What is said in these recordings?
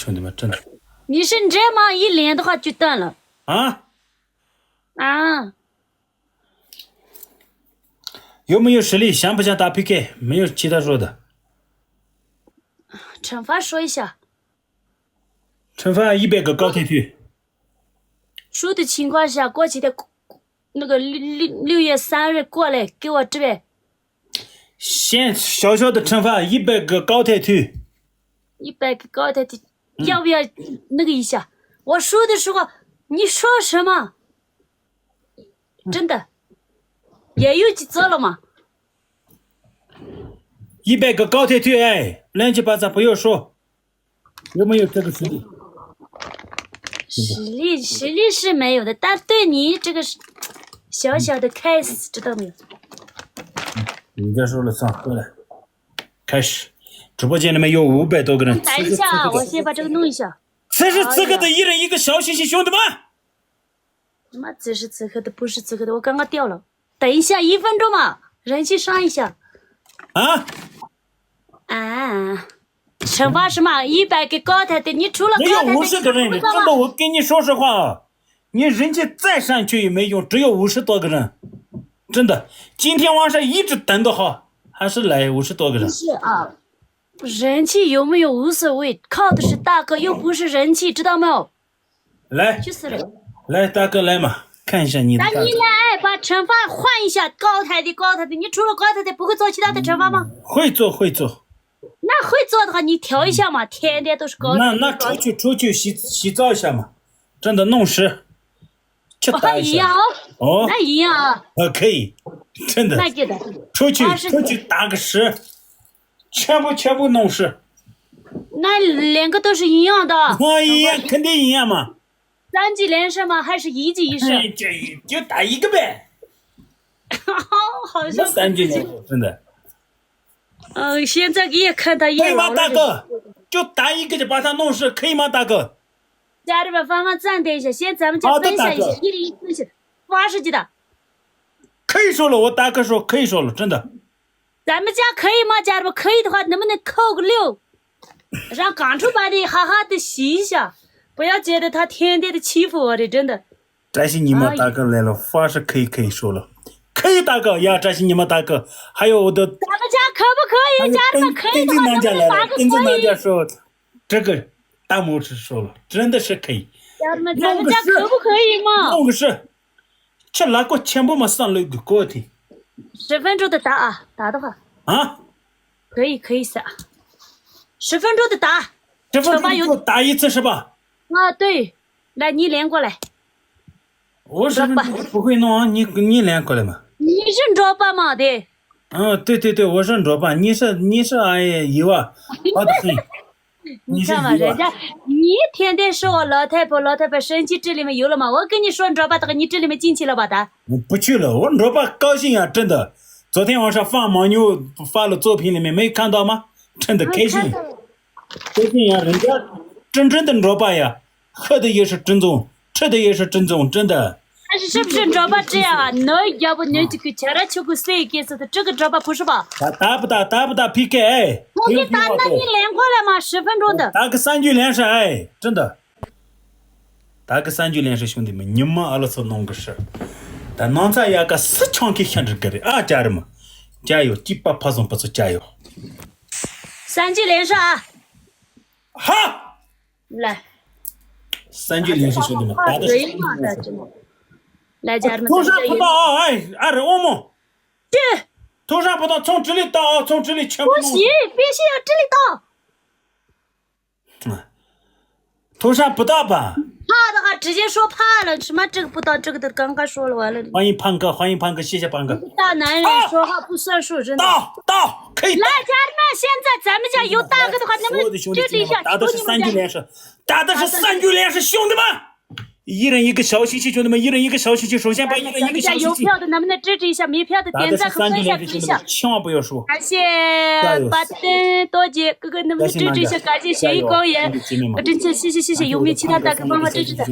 兄弟们，真的你是这么一连的话就断了啊！啊！有没有实力？想不想打 PK？没有其他说的。惩罚说一下，惩罚100个高铁腿。输的情况下，过几天那个6月3日过来给我这边。先小小的惩罚100个高铁腿。100个高铁腿，要不要那个一下？我输的时候你说什么？真的，也有几次了嘛？100个高铁腿，哎，乱七八糟不要说。有没有这个实力？实力是没有的，但对你这个是小小的开始，知道没有？你再说了算，过来，开始。直播间里面有500多个人。等一下，我先把这个弄一下。此时此刻的一人一个小心心，兄弟们。他妈此时此刻的不是此刻的，我刚刚掉了。等一下，1分钟嘛，人气上一下。啊！惩罚什么？100个高台的，你除了没有50个人，真的，我跟你说实话啊，你人气再上去也没用，只有50多个人，真的。今天晚上一直等的好，还是来50多个人。是啊，人气有没有无所谓，靠的是大哥，又不是人气，知道没有？来，去死了！来，大哥来嘛，看一下你的。那你来把惩罚换一下，高台的，你除了高台的不会做其他的惩罚吗？会做。那会做的话，你调一下嘛，天天都是高台。那出去洗澡一下嘛，真的弄湿，去打一下。哦，那一样啊。可以，真的。那记得。出去打个湿，全部弄湿。那2个都是一样的。一样，肯定一样嘛。3级连胜吗？还是1级1胜？就打一个呗。好像3级连胜，真的。现在也看他可以吗，大哥？就打一个就把他弄湿，可以吗，大哥？家人们帮忙暂停一下，先咱们家分享一下，1人1分享，80级的。可以说了，我大哥说可以说了，真的。咱们家可以吗？家人们可以的话，能不能扣个6，让刚出把的好好的洗一下，不要觉得他天天的欺负我的，真的。这些你们大哥来了，话是可以说了。可以，大哥呀，这是你们大哥，还有我的。咱们家可不可以？家人们可以的话，能不能打个可以？跟着大家说，这个大拇指说了，真的是可以。家人们，咱们家可不可以嘛？弄个是，这哪个全部嘛上了个高铁。10分钟的打啊，打的话。可以噻。10分钟的打。10分钟就打一次是吧？对，来你连过来。我10分钟不会弄啊，你连过来嘛。你认着吧嘛的。对，我认着吧。你是哎有啊，好的很。你看嘛，人家你天天说我老太婆生气，这里面有了吗？我跟你说你知道吧，你这里面进去了吧的。我不去了，我知道吧，高兴啊，真的。昨天晚上放牦牛发了作品里面没看到吗？真的开心，开心呀！人家真的知道吧呀，喝的也是正宗，吃的也是正宗，真的。但是不是知道吧这样啊？那要不你这个前来求个谁给死的？这个知道吧不是吧？打不打 PK？ 哎，我给打，那你连过来嘛，10分钟的。打个3局连胜，哎，真的。打个3局连胜，兄弟们，你们阿拉是弄个事。但弄这样个4强给限制个的啊，家人们，加油，100%不错，加油。3局连胜啊！好，来。3局连胜，兄弟们，打的是3局连胜。来，家人们，头上不到啊！哎，二人我们去，头上不到，从这里到啊，从这里全部。不行，必须要这里到。头上不到吧？怕的话直接说怕了，什么这个不到，这个都刚刚说了完了。欢迎胖哥，谢谢胖哥。大男人说话不算数，真的。到，可以。来，家人们，现在咱们家有大哥的话，能不能支持一下？打的是3局连胜，兄弟们。一人一个小心心，兄弟们，一人一个小心心。首先把一人一个小心心。有票的能不能支持一下？没票的点赞和分享一下，千万不要输。感谢巴登多姐哥哥，能不能支持一下？感谢咸鱼高原，真切谢谢。有没有其他大哥帮忙支持的？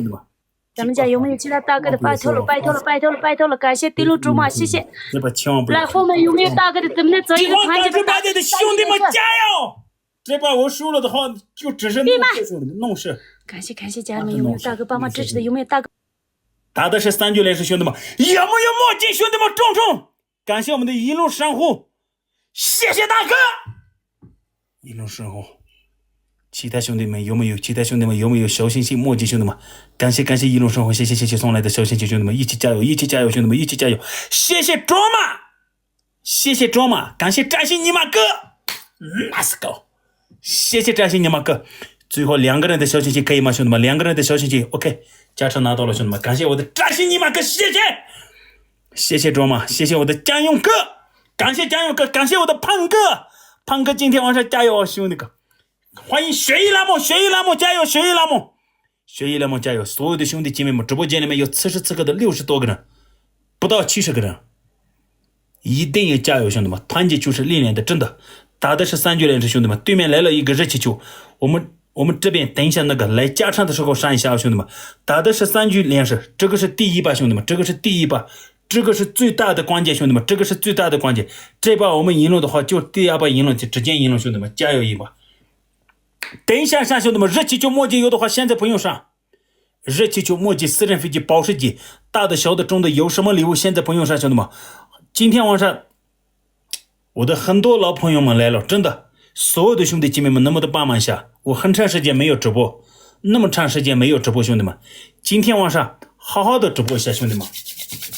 咱们家有没有其他大哥的？拜托了！感谢地路竹马，谢谢。来，后面有没有大哥的？能不能做一个团结的？兄弟们加油！这把我输了的话，就只是弄事。感谢家人们，有没有大哥帮忙支持的？有没有大哥？打的是3局连胜，兄弟们，有没有墨镜？兄弟们，重！感谢我们的一路神户，谢谢大哥！一路神户，其他兄弟们有没有？其他兄弟们有没有小心心？墨镜兄弟们，感谢一路神户，谢谢送来的小心心，兄弟们，一起加油，兄弟们，一起加油！谢谢卓玛，感谢扎西尼玛哥，Let's go！ 谢谢扎西尼玛哥。最后2个人的小心心可以吗，兄弟们？2个人的小心心 ，OK， 加成拿到了，兄弟们，感谢我的扎西尼玛哥，谢谢卓玛，谢谢我的江勇哥，感谢江勇哥，感谢我的胖哥今天晚上加油，兄弟哥，欢迎雪衣拉姆加油，雪衣拉姆加油，所有的兄弟姐妹们，直播间里面有此时此刻的60多个人，不到70个人，一定要加油，兄弟们，团结就是力量的，真的，打的是3局连胜，兄弟们，对面来了一个热气球，我们这边等一下那个来加场的时候上一下，兄弟们，打的是3局连胜，这个是第一把，兄弟们，这个是第一把，这个是最大的关键，兄弟们，这个是最大的关键，这把我们赢了的话，就第2把赢了，就直接赢了，兄弟们，加油一把。等一下上，兄弟们，热气球墨镜有的话现在不用上，热气球墨镜私人飞机保时捷大的小的中的有什么礼物现在不用上，兄弟们，今天晚上我的很多老朋友们来了，真的，所有的兄弟姐妹们能不能帮忙一下？我很长时间没有直播，那么长时间没有直播，兄弟们，今天晚上好好的直播一下，兄弟们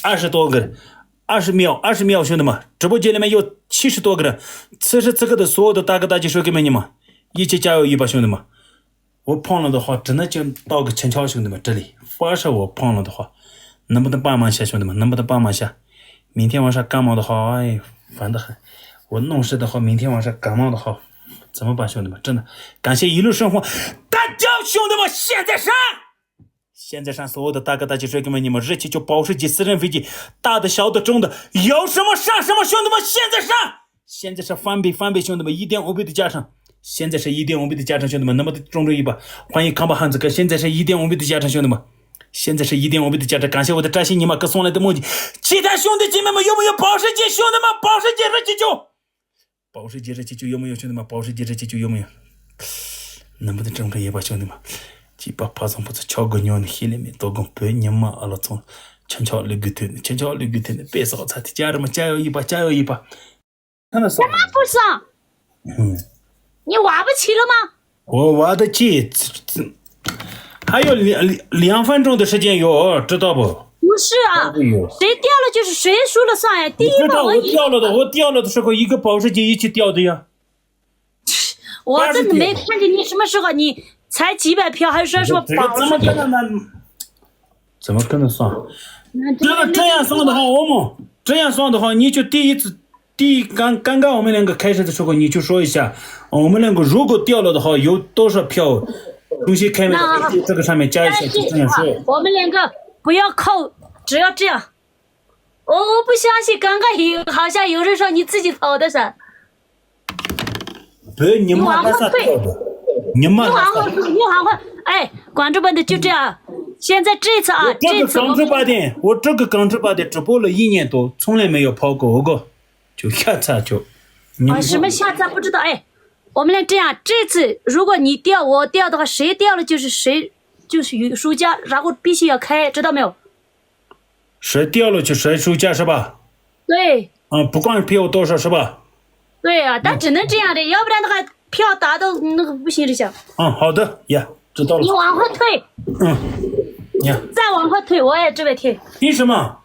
，20多个人，20秒，兄弟们，直播间里面有70多个人，此时此刻的所有的大哥大姐说给你们，一起加油一把，兄弟们，我胖了的话，真的就到个陈桥，兄弟们，这里发誓我胖了的话，能不能帮忙一下，兄弟们，能不能帮忙一下？明天晚上感冒的话，哎，烦得很。我弄事的话，明天晚上感冒的话，怎么办，兄弟们？真的，感谢一路生活，大家兄弟们，现在上所有的大哥大姐帅哥们，你们热气球、保时捷、私人飞机，大的、小的、中的，有什么上什么，兄弟们，现在是翻倍，兄弟们，1.5倍的加成，现在是1.5倍的加成，兄弟们，能不能中着一把？欢迎康巴汉子哥，现在是1.5倍的加成，兄弟们。现在是1.5倍的价值，感谢我的扎西尼玛哥送来的墨镜，其他兄弟姐妹们有没有保时捷？兄弟们，保时捷热气球，保时捷热气球有没有？兄弟们，保时捷热气球有没有？能不能中这一把，兄弟们？几把爬上不是敲个鸟的黑里面，都跟白你妈了从悄绿个头，别扫擦的，家人们加油一把，看到啥？干嘛不上？你挖不起了吗？我挖得起。还有2分钟的时间有，知道不？不是啊，谁掉了就是谁输了算呀。第一把我掉了的时候，一个保时捷一起掉的呀。我真的没看见你什么时候，你才几百票，还说什么保时捷？怎么可能算？这样算的话，这样算的话，你就刚刚我们2个开始的时候，你就说一下，我们2个如果掉了的话，有多少票？重新开门，这个上面加一下，就这样说。我们2个不要扣，只要这样。我不相信，刚刚好像有人说你自己跑的噻。不，你往后退，你往后，哎，观众们的就这样。现在这次啊，这次我这个港直播的直播了1年多，从来没有跑过个，就下次就。什么下次不知道哎。我们俩这样，这次如果你掉我掉的话，谁掉了就是谁就是输家，然后必须要开，知道没有？谁掉了就谁输家是吧？对。不管票多少是吧？对啊，但只能这样的，要不然的话票打到那个不行就行。好的呀，知道了。你往后退。再往后退，我也这边退。凭什么？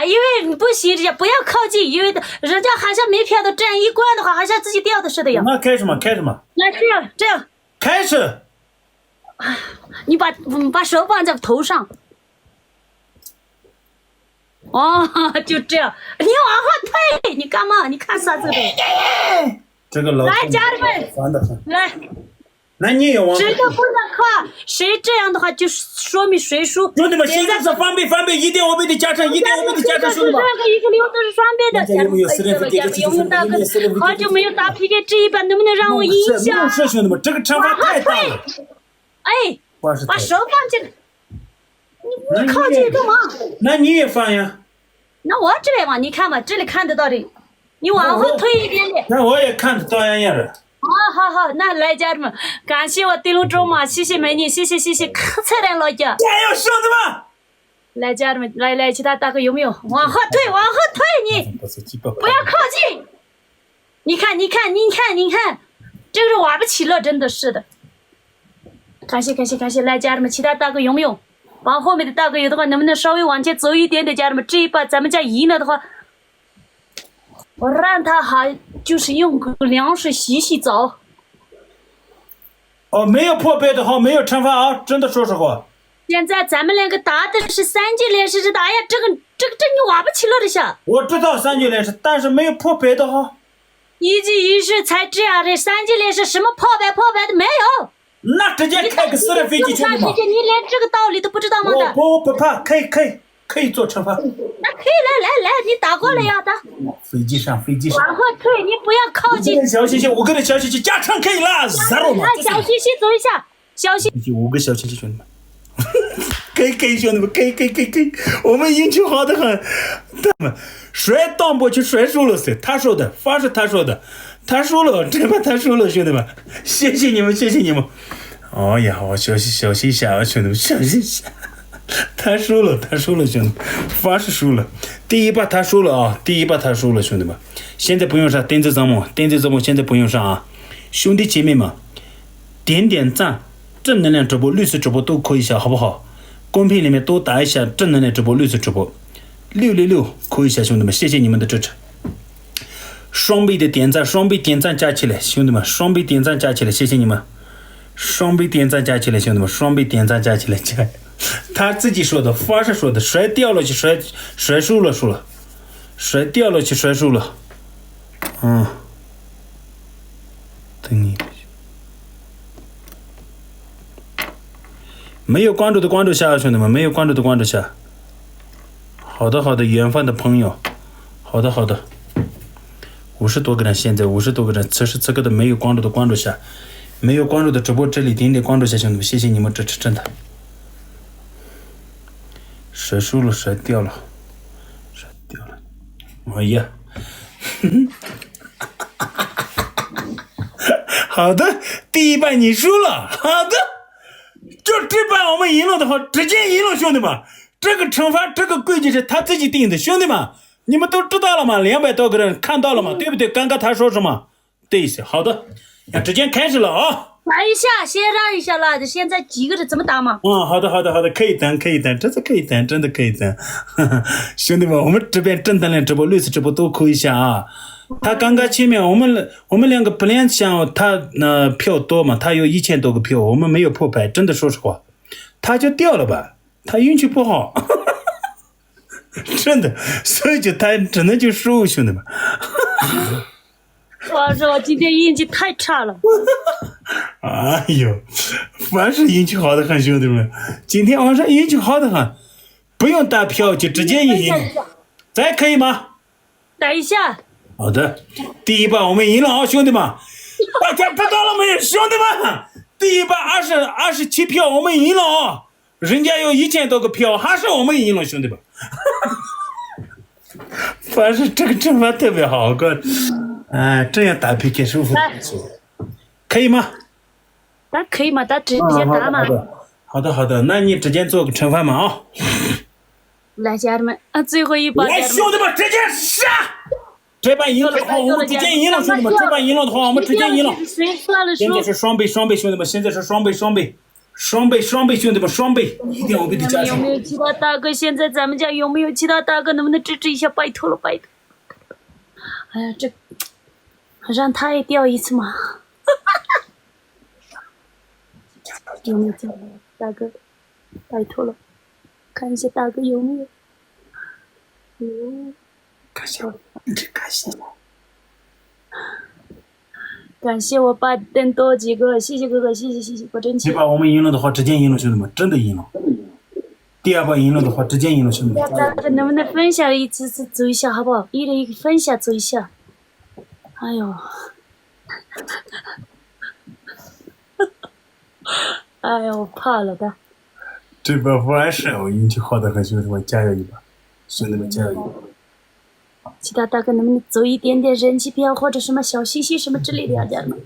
因为你不行，不要靠近，因为人家好像没票的，这样一关的话，好像自己掉的似的呀。那开什么？那这样。开始。你把手放在头上。就这样。你往后退，你干嘛？你看啥子的？这个老。来，家人们，来。那你也往。谁都不能靠，谁这样的话就说明谁输。兄弟们，现在是翻倍，1.5倍的加成，兄弟们。这个1个6都是双倍的。有没有大哥？好久没有打 PK， 这一把能不能让我赢一下？是兄弟们，这个惩罚太大了。哎，把手放进来。你靠近干嘛？那你也放呀。那我这边往，你看嘛，这里看得到的。你往后退一点点。那我也看得到呀。好，那来家人们，感谢我丁龙中嘛，谢谢美女，谢谢，可菜了老家。加油，兄弟们！来家人们，来，其他大哥有没有？往后退，你不要靠近。你看，这个是玩不起了，真的是的。感谢，来家人们，其他大哥有没有？往后面的大哥有的话，能不能稍微往前走一点点？家人们，这一把咱们家赢了的话，我让他还就是用个凉水洗澡。哦，没有破败的话，没有惩罚啊！真的说实话。现在咱们两个打的是3级连胜制的，哎呀，这你玩不起了这下。我知道3级连胜，但是没有破败的哈。1级1胜才这样的，3级连胜什么破败的没有。那直接开个私人飞机去嘛！你连这个道理都不知道吗？我不怕，可以做惩罚。那可以来，你打过来呀，打。飞机上。往后退，你不要靠近。小星星，我跟你小星星加成可以了，0嘛。小星星走一下，小星。 5个小星星，兄弟们。可以，兄弟们，可以，我们运气好的很。他们谁当不去谁输了谁？他说的，发是他说的，他输了，这把他输了，兄弟们，谢谢你们。哎呀，我小心下，兄弟们，小心下。他输了，兄弟们，发是输了。第一把他输了啊，兄弟们，现在不用上电子字幕，现在不用上啊，兄弟姐妹们，点赞。正能量直播、绿色直播都可以下，好不好？公屏里面都打一下正能量直播、绿色直播，666可以下，兄弟们，谢谢你们的支持。双倍的点赞，加起来，兄弟们，双倍点赞加起来，谢谢你们。双倍点赞加起来，兄弟们，加油！他自己说的，发是说的，谁掉了去谁输了，谁掉了去谁输了。等你。没有关注的关注下，兄弟们，没有关注的关注下。好的，远方的朋友，好的，50多个人，现在50多个人，此时此刻的没有关注的关注下，没有关注的直播这里点关注下，兄弟们，谢谢你们支持，真的。谁输了谁掉了，哎呀，好的，第一半你输了，好的。就这把我们赢了的话，直接赢了，兄弟们。这个惩罚，这个规矩是他自己定的，兄弟们，你们都知道了吗？200多个人看到了吗？对不对？刚刚他说什么？对，好的，那直接开始了啊！打一下，先让一下啦。现在几个人怎么打嘛？好的，可以等，这次可以等，真的可以等。兄弟们，我们这边正能量直播、绿色直播都可以下啊。他刚刚前面我们两个本来想他票多嘛，他有1000多个票，我们没有破牌，真的说实话，他就掉了吧，他运气不好，真的，所以他只能就输，兄弟们。我说我今天运气太差了。哎呦，凡是运气好的很，兄弟们，今天晚上运气好的很，不用打票就直接赢，再可以吗？打一下。好的，第一把我们赢了啊，兄弟们！大家知道了没有，兄弟们？第一把27票我们赢了啊，人家有1000多个票，还是我们赢了，兄弟们。反正这个惩罚特别好，哥，这样打 PK 舒服，可以吗？那可以吗？他直接打嘛。好的，那你直接做个惩罚嘛啊！来，家人们，最后一把，来，兄弟们，直接杀！这把赢了的话，我们直接赢了，兄弟们！这把赢了的话，我们直接赢了。现在是双倍，兄弟们！现在是双倍，兄弟们！双倍！一定我给你加上。有没有其他大哥？现在咱们家有没有其他大哥？能不能支持一下？拜托了。哎呀，这让他也掉一次嘛。有没有其他大哥？拜托了，看一下大哥有没有。感谢我爸等多几个，谢谢哥哥，谢谢，我真气。这把我们赢了的话，直接赢了，兄弟们，真的赢了。第二把赢了的话，直接赢了，兄弟们。大家能不能分享一次走一下，好不好？一人一个分享走一下。哎呦，哎呦，我怕了的。这把完事，我运气好的很，兄弟们，加油一把，兄弟们加油一把。其他大哥能不能走一点点人气票或者什么小心心什么之类的呀，家人们？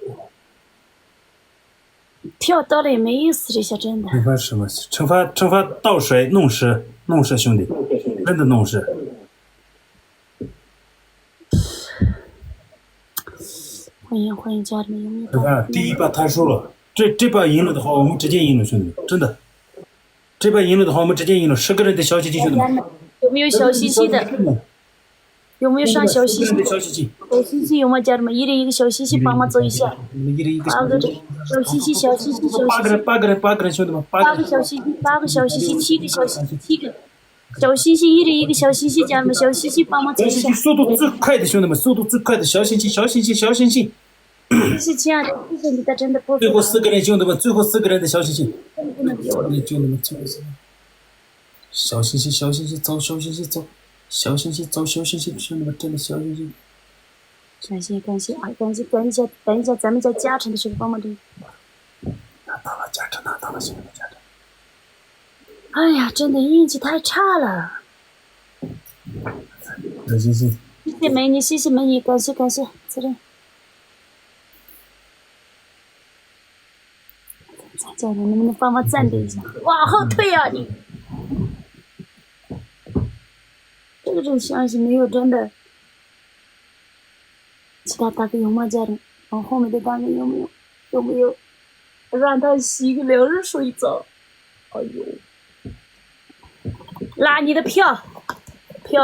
票到了也没意思，这下真的。惩罚什么？惩罚倒水弄湿兄弟，真的弄湿。欢迎家人们，惩罚第一把他输了，这把赢了的话，我们直接赢了，兄弟们，真的。这把赢了的话，我们直接赢了10个人的小心心，兄弟们。有没有小心心的？有没有上小心心？小心心，小心心有吗？家人们，一人一个小心心，帮忙走一下。8个小心心，小心心，小心心。8个人，兄弟们，8个小心心，8个小心心，7个小心心，7个小心心，一人一个小心心，家人们，小心心，帮忙走一下。速度最快的兄弟们，速度最快的小心心。谢谢亲爱的，谢谢你的真的不。最后4个人兄弟们，最后4个人的小心心。不能丢了。兄弟们，小心心，走，小心心走，兄弟们，真的小心心。感谢啊！等一下，咱们在加成的时候帮忙这。拿到了加成，兄弟们加成。哎呀，真的运气太差了。小心心。谢谢美女，感谢，责任。家人能不能帮忙暂停一下？往后退啊你！这种消息没有真的。其他大哥有吗？家人，往后面的大哥有没有？让他洗个凉水澡。哎呦，拉你的票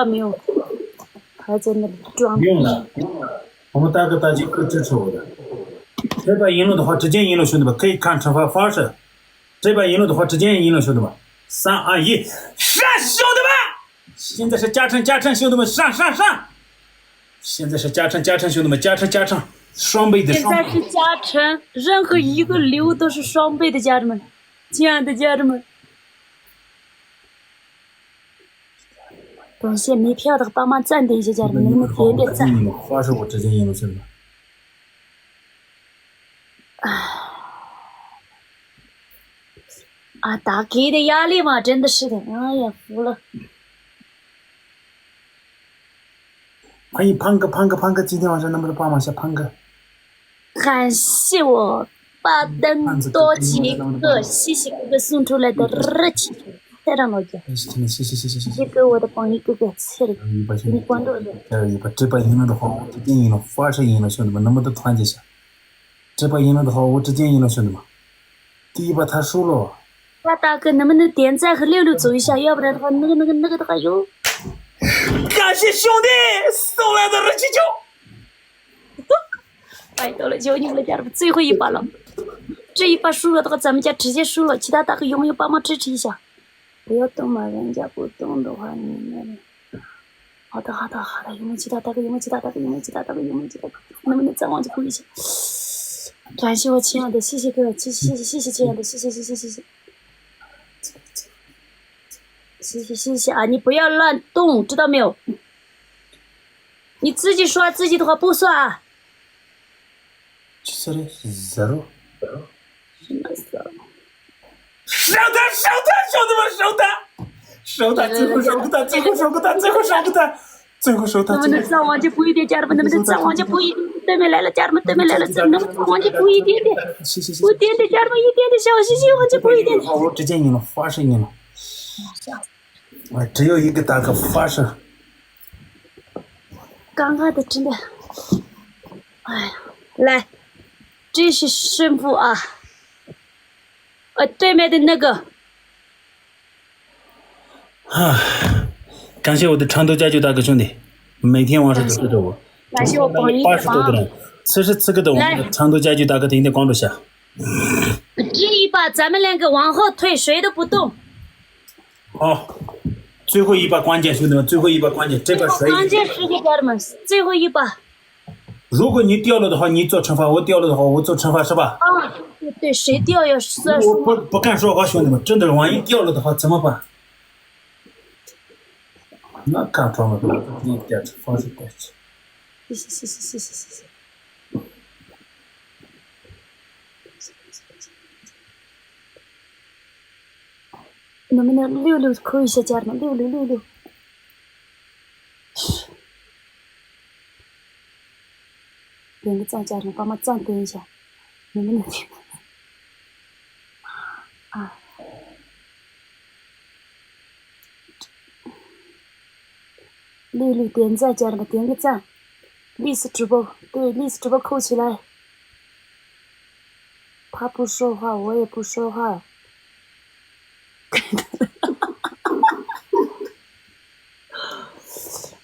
没有？还在那里装。用了，我们大哥大姐可支持我的。这把赢了的话，直接赢了，兄弟们，可以看惩罚方式。这把赢了的话，直接赢了，兄弟们。3、2、1，上，兄弟们！现在是加成，兄弟们，上！现在是加成，兄弟们，加成，双倍的。现在是加成，任何一个流都是双倍的，家人们，亲爱的家人们。感谢没票的帮忙暂停一下，家人们，能不能点赞？花式我直接赢了，兄弟们。打给的压力嘛，真的是的，哎呀，服了。欢迎胖哥，今天晚上能不能帮忙下胖哥？感谢我巴登多几个谢谢哥哥送出来的热情，太让老家。谢谢我的帮一哥哥，谢谢你关注的。这把赢了的话，我直接赢了，发誓赢了，兄弟们，能不能团结一下？这把赢了的话，我直接赢了，兄弟们。第一把他输了。大哥能不能点赞和6走一下？要不然的话，那个的话有。感谢兄弟送来的热气球。拜托了，求你们了，家人们，最后一把了。这一把输了的话，咱们家直接输了。其他大哥有没有帮忙支持一下？不要动嘛，人家不动的话，你们。好的，有没有其他大哥？能不能再往前补一下？感谢我亲爱的，谢谢哥，谢谢亲爱的，谢谢啊！你不要乱动，知道没有？你自己刷自己的话不算啊。这里是0。什么0？收他，兄弟们，最后收他，最后收他。能不能再往前补一点，家人们？能不能再往前补一点？对面来了，家人们，能不能再往前补一点点？补点点，家人们，一点点小心心，往前补一点点。我直接赢了，发誓赢了。只有一个大哥发誓。尴尬的，真的。哎呀，来，这是胜负啊！对面的那个。感谢我的长头家酒大哥兄弟，每天晚上都跟着我。感谢我榜一80多个人，此时此刻的我们的长头家酒大哥一定得关注下。这一把咱们2个往后退，谁都不动。好，最后一把关键，兄弟们，最后一把关键，这把谁？关键时刻，家人们，最后一把。如果你掉了的话，你做惩罚；我掉了的话，我做惩罚，是吧？对，谁掉要算数。我不敢说话，兄弟们，真的，万一掉了的话怎么办？那敢装了，你点惩罚是点惩。谢。能不能6扣一下，家人们，6。点个赞，家人们，帮忙暂停一下，能不能点？啊。丽丽点赞，家人们点个赞。历史直播，对，历史直播扣起来。他不说话，我也不说话。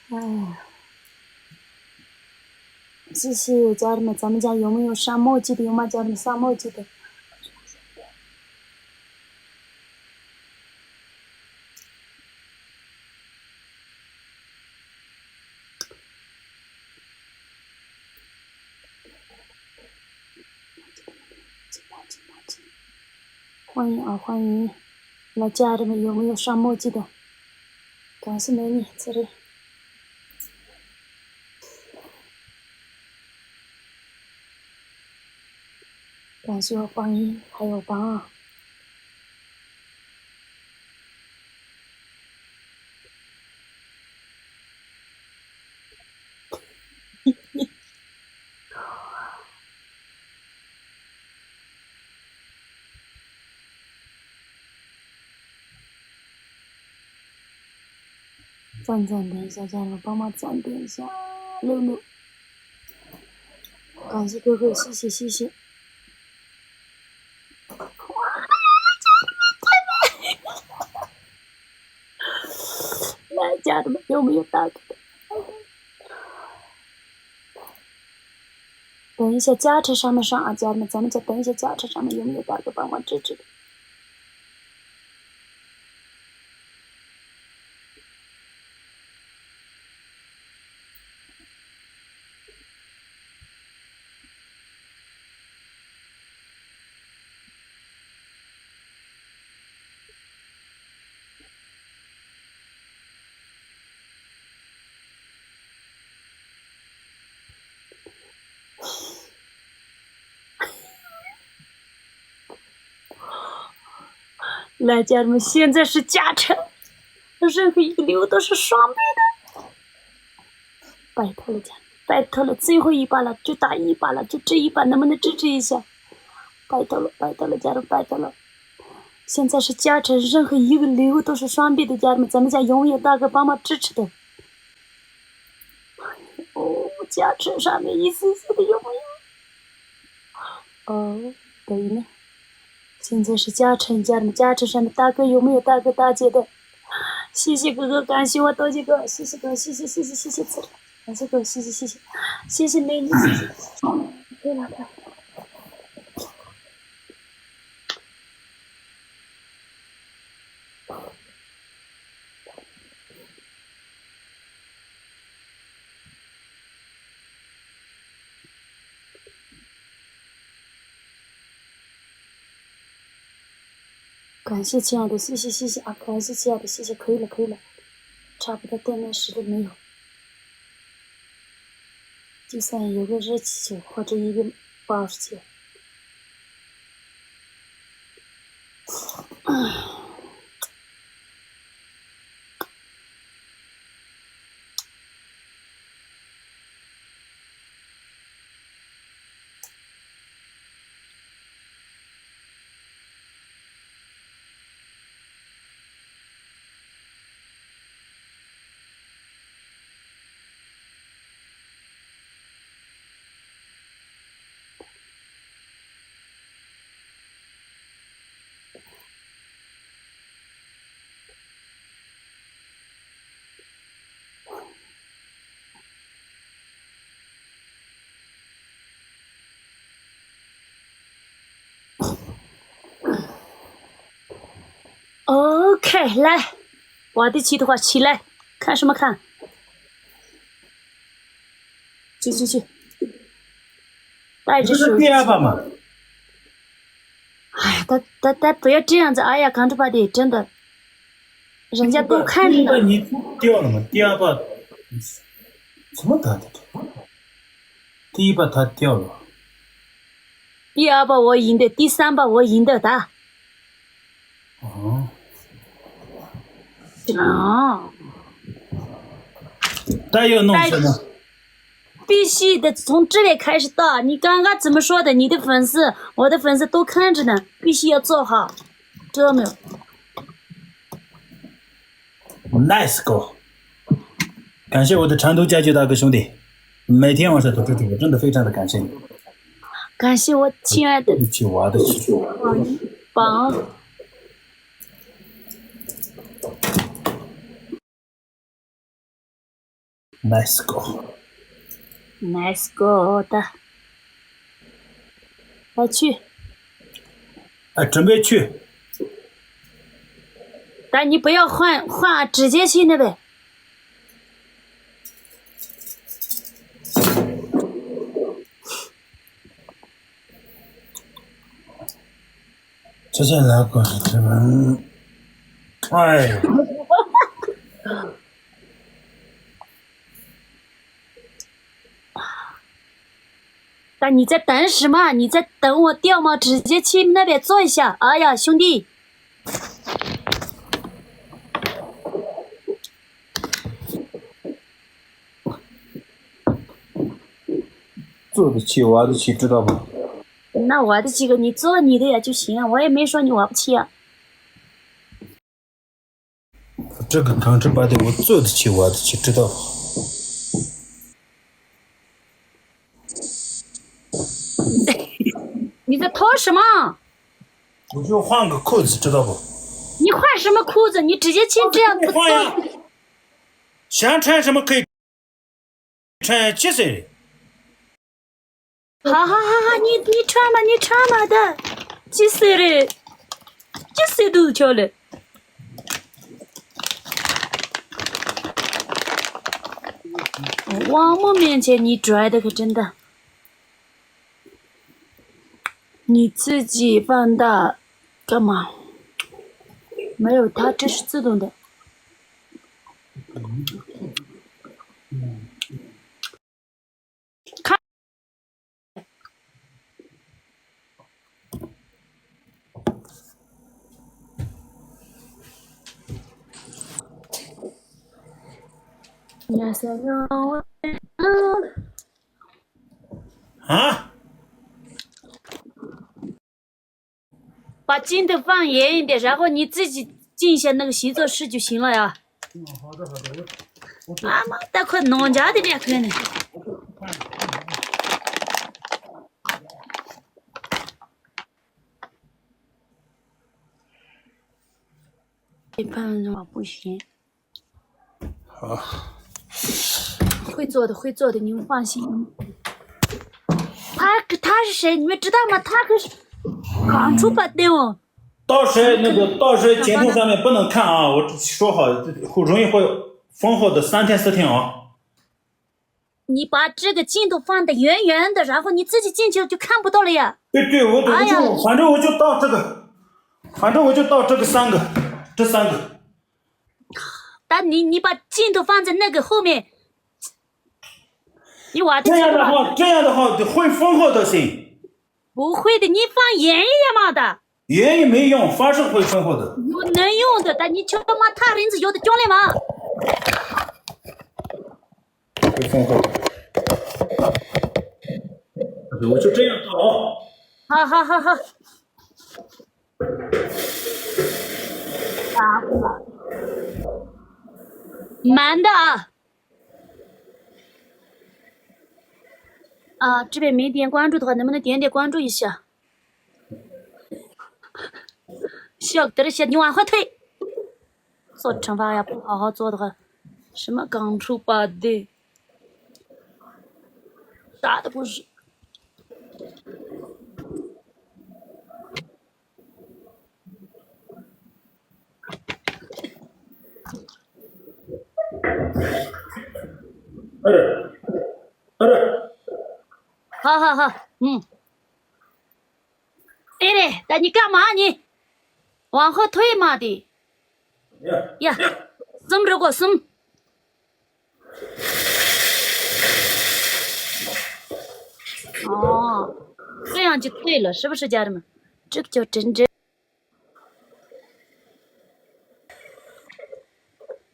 哎呀，谢谢家人们，咱们家有没有上墨迹的？有吗？家人们上墨迹的。欢迎啊，欢迎！来，家人们有没有上墨迹的？感谢美女，这里。感谢我欢迎，还有帮啊！赞点一下，家人们帮忙赞点一下，66。感谢哥哥，谢谢谢谢。来，家人们有没有大哥的？等一下加持上面上啊，家人们，咱们再等一下加持上面有没有大哥帮忙支持的？来，家人们，现在是加成，任何一个流都是双倍的。拜托了，家人们，拜托了，最后一把了，就打一把了，就这一把，能不能支持一下？拜托了，拜托了，家人们，拜托了。现在是加成，任何一个流都是双倍的，家人们，咱们家永远大哥帮忙支持的。哦，加成上面一丝丝的有没有？哦，对呢。现在是加成，家人们，加成上面大哥有没有大哥大姐的？谢谢哥哥，感谢我多姐哥，谢谢哥，谢谢谢谢谢谢子，感谢哥，谢谢谢谢谢谢美女，谢谢。对了，对。感谢亲爱的，谢谢谢谢啊！感谢亲爱的，谢谢，可以了可以了，差不多对面10了没有？就算有个热气球或者一个报时球。OK， 来，玩得起的话起来，看什么看？去，带着手机。这是第二把嘛？哎呀，他不要这样子！哎呀，看着吧的，真的，人家都看着呢。第一把你掉了嘛？第二把怎么打的？第一把他掉了。第二把我赢的，第三把我赢的他。哦。啊！他要弄什么？必须得从这里开始打。你刚刚怎么说的？你的粉丝，我的粉丝都看着呢，必须要做好。知道没有 ？Nice go！感谢我的长途家具大哥兄弟，每天晚上都支持我，真的非常的感谢你。感谢我亲爱的对不起，我的起。榜。Nice go！Nice go 的，来去。准备去。但你不要换直接去那边。接下来过是这边，哎呀！但你在等什么？你在等我掉吗？直接去那边坐一下。哎呀，兄弟，坐得起，玩得起，知道不？那玩得起个，你做你的呀就行啊，我也没说你玩不起啊。这个抗争吧的，我做得起，玩得起，知道不？你在拖什么？我就换个裤子，知道不？你换什么裤子？你直接去这样子换呀！想穿什么可以穿，7岁。好，你穿吧，你穿吧的，几岁了？7岁都跳了。王母面前你拽的可真的，你自己放大干嘛？没有，它这是自动的。看，啊？把镜头放远一点，然后你自己进一下那个习作室就行了呀。好的。啊妈的，快弄家的别看呢。一般的话不行。好。会做的，你们放心。他是谁？你们知道吗？他可是刚出版的哦。到时镜头上面不能看啊！我说好，容易会封号的3天4天啊。你把这个镜头放得远远的，然后你自己进去就看不到了呀。对，反正我就到这个3个，这3个。但你把镜头放在那个后面，你挖的这样的话会封号的行。不会的，你放远一点嘛的。远也没用，发射会封号的。能用的，但你瞧嘛，他人子有的教练嘛。会封号的。我就这样搞。好。慢的啊！这边没点关注的话，能不能点关注一下？晓得了些，你往后退。做惩罚呀，不好好做的话，什么刚出版的，啥都不是。好，哎嘞，但你干嘛你？往后退嘛的。呀，松这个松。哦，这样就对了，是不是家人们？这个叫真正。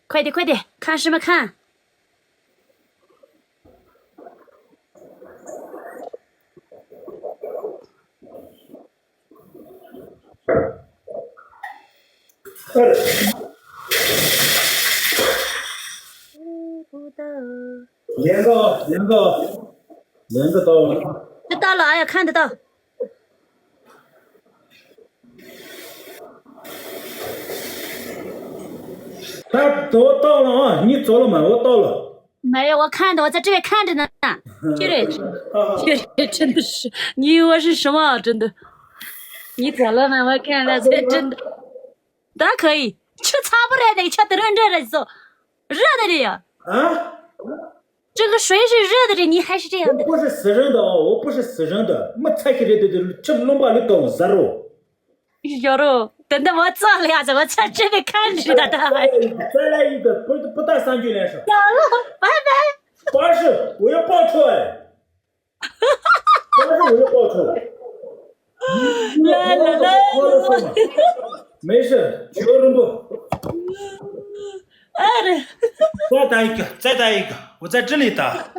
快点，看什么看？两个到了。知道了，哎呀，看得到。我到了啊！你走了吗？我到了。没有，我看的，我在这里看着呢。这里真的是，你以为我是什么？真的，你走了吗？我看了，这真的，当然可以，吃差不来的，吃得热的走，热的的呀。啊？这个水是热的，你还是这样的。我不是私人的哦，我不是私人的，没拆开的，这龙把里搞热哦。有肉，等等我做了呀子，我在这里看着的。再来一个，不打3句连上。好了，拜拜。80，我要报仇哎！80，我要报仇。来，没事，绝人不。再打一个，再打一个，我在这里打。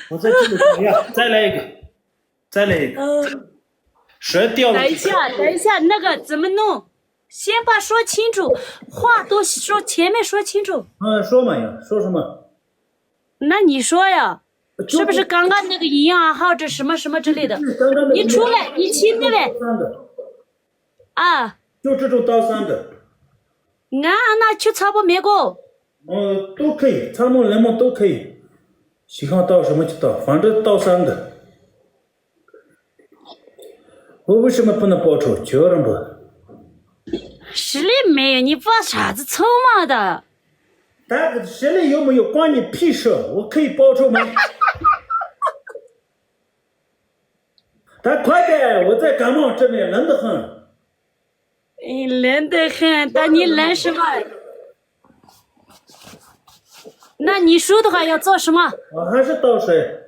我在这里打呀，再来一个，再来一个。蛇掉了。等一下，那个怎么弄？先把说清楚，话都说前面说清楚。说嘛呀，说什么？那你说呀，是不是刚刚那个营养暗号这什么什么之类的？你出来，你亲的呗。啊。就这种倒3个。那就差不多没过。都可以，草木、柠檬都可以，喜欢倒什么就倒，反正倒3个。我为什么不能报仇？叫人不？实力没有，你报啥子仇嘛的？但实力有没有关你屁事？我可以报仇吗？但快点，我在感冒这里冷得很。冷得很，但你冷什么？那你说的话要做什么？我还是倒水。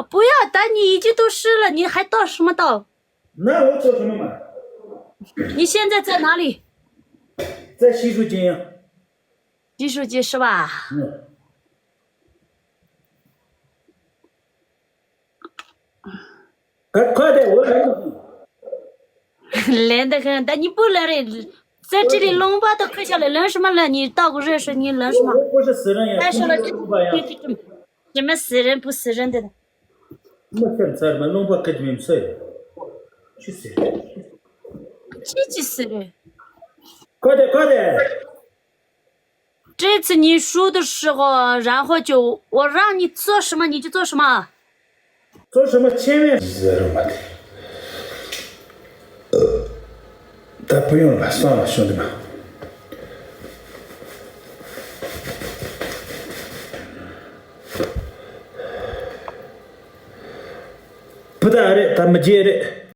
不要，但你已经都湿了，你还倒什么倒？那我做什么嘛？你现在在哪里？在洗漱间呀。洗漱间是吧？快点，我冷得很。冷得很，但你不冷的，在这里冷吧都快下来，冷什么冷？你倒个热水，你冷什么？我不是死人呀。但是了，什么死人不死人的？没看在嘛，弄把给你们谁？去死！几死的？快点！这次你输的时候，然后就我让你做什么你就做什么。做什么？前面。但不用了，算了，兄弟们。不打的，他没接的。